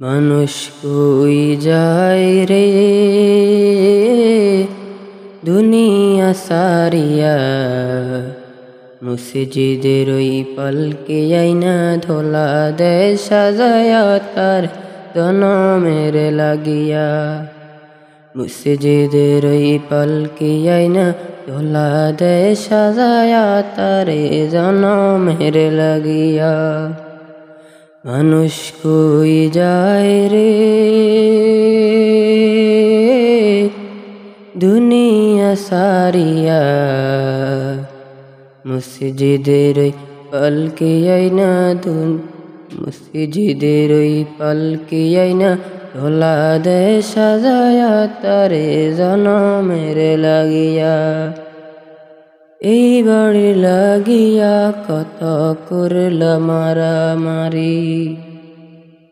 মানুষ কই যায় রে দুনিয়া সারিয়া, মসজিদের ওই পালকে আইনা ধোলা দেয় সাজায়া তার জনমের লাগিয়া। মসজিদের ওই পালকে আইনা ধোলা দেয় সাজায়া তারে জনমের লাগিয়া। মানুষ কই যায় রে দুনিয়া সারিয়া, মসজিদের ওই পালকে আইনা মসজিদের ওই পালকে আইনা ধোলা দেয় সাজায়া তারে জনমের লাগিয়া। এই বাড়ি লাগিয়া কত করলা মারামারি,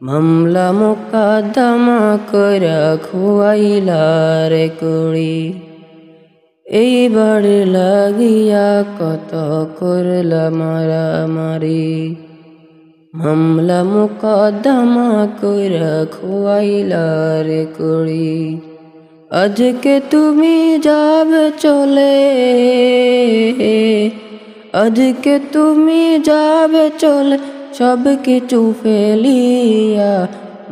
মামলা মোকদ্দমা কইরা খুয়াইলা রে কুড়ি। এই বাড়ি লাগিয়া কত করলা মারামারি, মামলা মোকদ্দমা কইরা খুয়াইলা রে কুড়ি। আজকে তুমি যাবে চলে, আজকে তুমি যাবে চলে সব কিছু ফেলিয়া।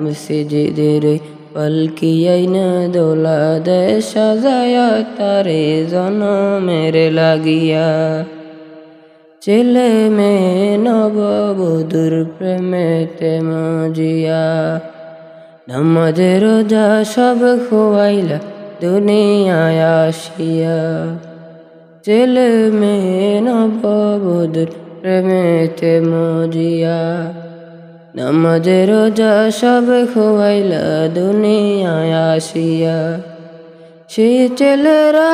মসজিদের পালকি আইনা দোলা দেয় সাজায়া তারে জনমের লাগিয়া। ছেলে মেয়ে নববধূর প্রেমেতে মজিয়া, নামাজ রোজা সব খোয়াইলা দুনিয়ায় আসিয়া। ছেলে মেয়ে নববধূর প্রেমেতে মজিয়া, নামাজ রোজা সব খোয়াইলা দুনিয়ায় আসিয়া। সেই ছেলেরা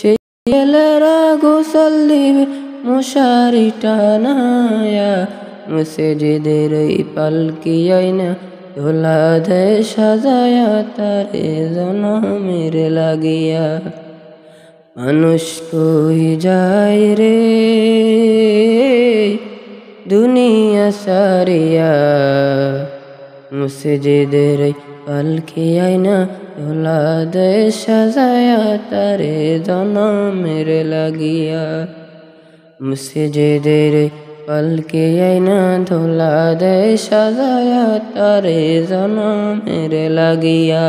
সেই ছেলেরা গোসল দিবে মশারি টানায়া। মসজিদের ওই পালকি আইনা ধোলা দেয় সাজায়া তারে জনমের লাগিয়া। মানুষ কই যায় রে দুনিয়া সারিয়া, মসজিদের ওই পালকি আইনা ধোলা দেয় সাজায়া তারে জনমের লাগিয়া। মসজিদের পালকি আইনা ধোলা দেয় সাজায়া তারে জনমের লাগিয়া।